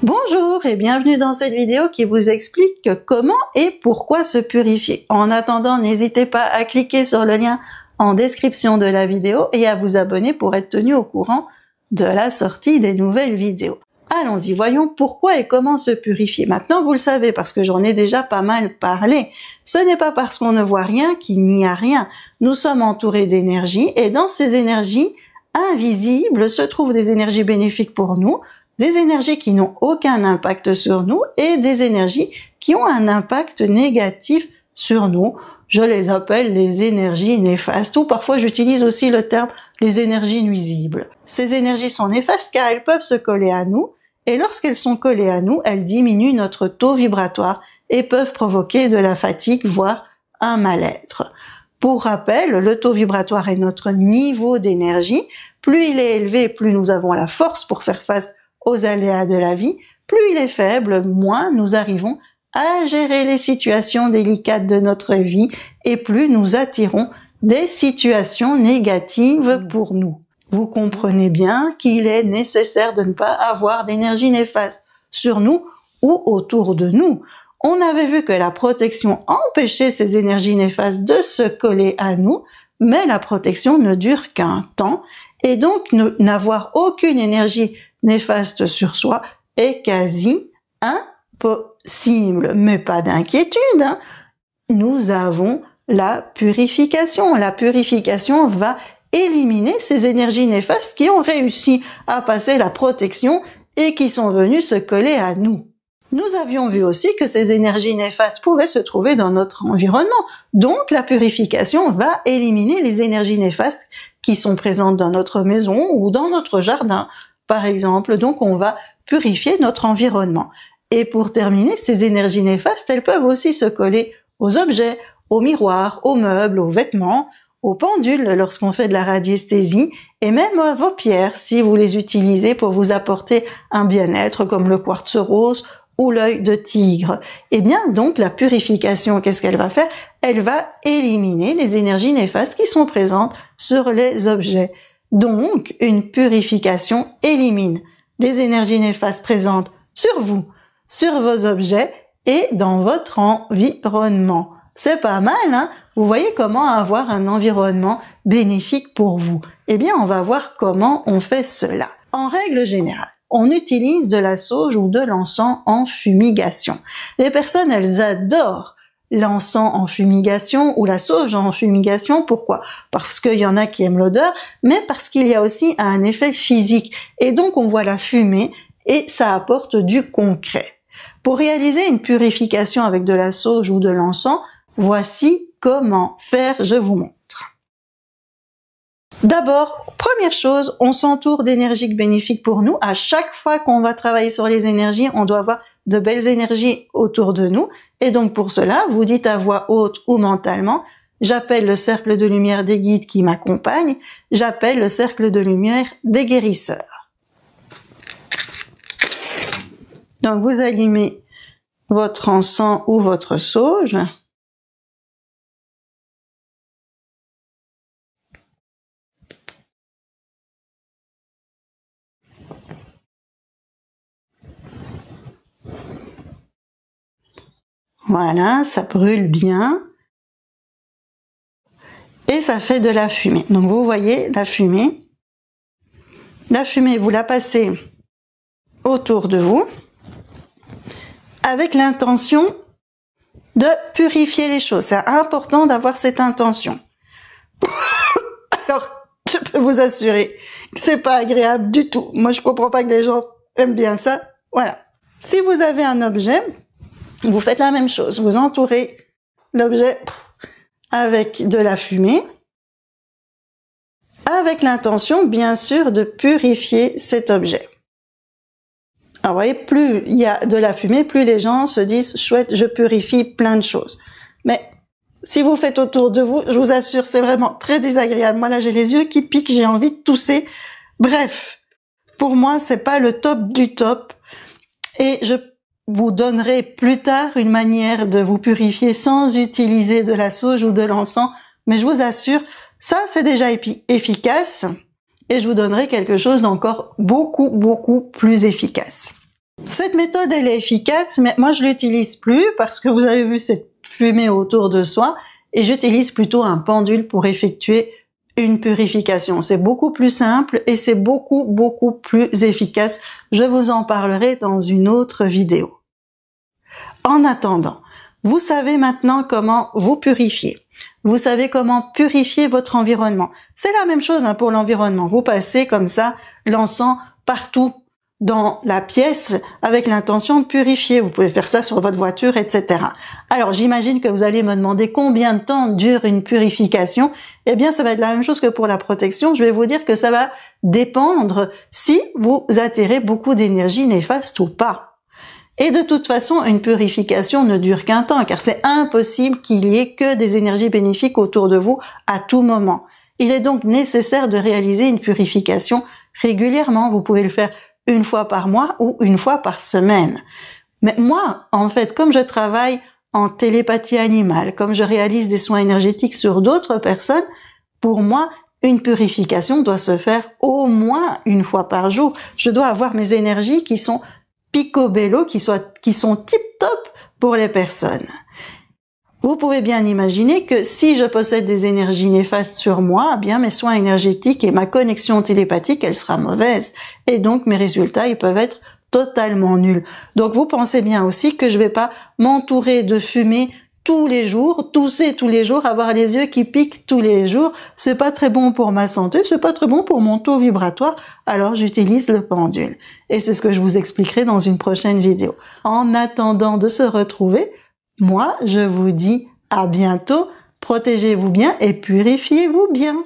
Bonjour et bienvenue dans cette vidéo qui vous explique comment et pourquoi se purifier. En attendant, n'hésitez pas à cliquer sur le lien en description de la vidéo et à vous abonner pour être tenu au courant de la sortie des nouvelles vidéos. Allons-y, voyons pourquoi et comment se purifier. Maintenant, vous le savez parce que j'en ai déjà pas mal parlé. Ce n'est pas parce qu'on ne voit rien qu'il n'y a rien. Nous sommes entourés d'énergie et dans ces énergies invisibles se trouvent des énergies bénéfiques pour nous, des énergies qui n'ont aucun impact sur nous et des énergies qui ont un impact négatif sur nous. Je les appelle les énergies néfastes ou parfois j'utilise aussi le terme les énergies nuisibles. Ces énergies sont néfastes car elles peuvent se coller à nous et lorsqu'elles sont collées à nous, elles diminuent notre taux vibratoire et peuvent provoquer de la fatigue, voire un mal-être. Pour rappel, le taux vibratoire est notre niveau d'énergie. Plus il est élevé, plus nous avons la force pour faire face aux aléas de la vie, plus il est faible, moins nous arrivons à gérer les situations délicates de notre vie et plus nous attirons des situations négatives pour nous. Vous comprenez bien qu'il est nécessaire de ne pas avoir d'énergie néfaste sur nous ou autour de nous. On avait vu que la protection empêchait ces énergies néfastes de se coller à nous, mais la protection ne dure qu'un temps et donc n'avoir aucune énergie néfaste sur soi est quasi impossible. Mais pas d'inquiétude, hein. Nous avons la purification. La purification va éliminer ces énergies néfastes qui ont réussi à passer la protection et qui sont venues se coller à nous. Nous avions vu aussi que ces énergies néfastes pouvaient se trouver dans notre environnement. Donc, la purification va éliminer les énergies néfastes qui sont présentes dans notre maison ou dans notre jardin, par exemple. Donc, on va purifier notre environnement. Et pour terminer, ces énergies néfastes, elles peuvent aussi se coller aux objets, aux miroirs, aux meubles, aux vêtements, aux pendules lorsqu'on fait de la radiesthésie et même à vos pierres si vous les utilisez pour vous apporter un bien-être comme le quartz rose ou l'œil de tigre. Eh bien, donc, la purification, qu'est-ce qu'elle va faire? Elle va éliminer les énergies néfastes qui sont présentes sur les objets. Donc, une purification élimine les énergies néfastes présentes sur vous, sur vos objets et dans votre environnement. C'est pas mal, hein? Vous voyez comment avoir un environnement bénéfique pour vous. Eh bien, on va voir comment on fait cela. En règle générale, on utilise de la sauge ou de l'encens en fumigation. Les personnes, elles adorent l'encens en fumigation ou la sauge en fumigation. Pourquoi? Parce qu'il y en a qui aiment l'odeur, mais parce qu'il y a aussi un effet physique. Et donc, on voit la fumée et ça apporte du concret. Pour réaliser une purification avec de la sauge ou de l'encens, voici comment faire, je vous montre. D'abord, première chose, on s'entoure d'énergies bénéfiques pour nous. À chaque fois qu'on va travailler sur les énergies, on doit avoir de belles énergies autour de nous. Et donc pour cela, vous dites à voix haute ou mentalement, j'appelle le cercle de lumière des guides qui m'accompagnent, j'appelle le cercle de lumière des guérisseurs. Donc vous allumez votre encens ou votre sauge. Voilà, ça brûle bien. Et ça fait de la fumée. Donc vous voyez la fumée. La fumée, vous la passez autour de vous avec l'intention de purifier les choses. C'est important d'avoir cette intention. Alors, je peux vous assurer que c'est pas agréable du tout. Moi, je comprends pas que les gens aiment bien ça. Voilà. Si vous avez un objet, vous faites la même chose. Vous entourez l'objet avec de la fumée, avec l'intention, bien sûr, de purifier cet objet. Alors, vous voyez, plus il y a de la fumée, plus les gens se disent « chouette, je purifie plein de choses ». Mais si vous faites autour de vous, je vous assure, c'est vraiment très désagréable. Moi, là, j'ai les yeux qui piquent, j'ai envie de tousser. Bref, pour moi, c'est pas le top du top. Et je vous donnerai plus tard une manière de vous purifier sans utiliser de la sauge ou de l'encens. Mais je vous assure, ça, c'est déjà efficace. Et je vous donnerai quelque chose d'encore beaucoup plus efficace. Cette méthode, elle est efficace, mais moi je l'utilise plus parce que vous avez vu cette fumée autour de soi et j'utilise plutôt un pendule pour effectuer une purification. C'est beaucoup plus simple et c'est beaucoup plus efficace. Je vous en parlerai dans une autre vidéo. En attendant, vous savez maintenant comment vous purifier. Vous savez comment purifier votre environnement. C'est la même chose pour l'environnement. Vous passez comme ça l'encens partout dans la pièce avec l'intention de purifier. Vous pouvez faire ça sur votre voiture, etc. Alors, j'imagine que vous allez me demander combien de temps dure une purification. Eh bien, ça va être la même chose que pour la protection. Je vais vous dire que ça va dépendre si vous attirez beaucoup d'énergie néfaste ou pas. Et de toute façon, une purification ne dure qu'un temps, car c'est impossible qu'il y ait que des énergies bénéfiques autour de vous à tout moment. Il est donc nécessaire de réaliser une purification régulièrement. Vous pouvez le faire une fois par mois ou une fois par semaine. Mais moi, en fait, comme je travaille en télépathie animale, comme je réalise des soins énergétiques sur d'autres personnes, pour moi, une purification doit se faire au moins une fois par jour. Je dois avoir mes énergies qui sont picobello, qui sont tip-top pour les personnes. Vous pouvez bien imaginer que si je possède des énergies néfastes sur moi, eh bien mes soins énergétiques et ma connexion télépathique, elle sera mauvaise. Et donc mes résultats, ils peuvent être totalement nuls. Donc vous pensez bien aussi que je vais pas m'entourer de fumée tous les jours, tousser tous les jours, avoir les yeux qui piquent tous les jours. C'est pas très bon pour ma santé, c'est pas très bon pour mon taux vibratoire. Alors j'utilise le pendule. Et c'est ce que je vous expliquerai dans une prochaine vidéo. En attendant de se retrouver, moi, je vous dis à bientôt, protégez-vous bien et purifiez-vous bien.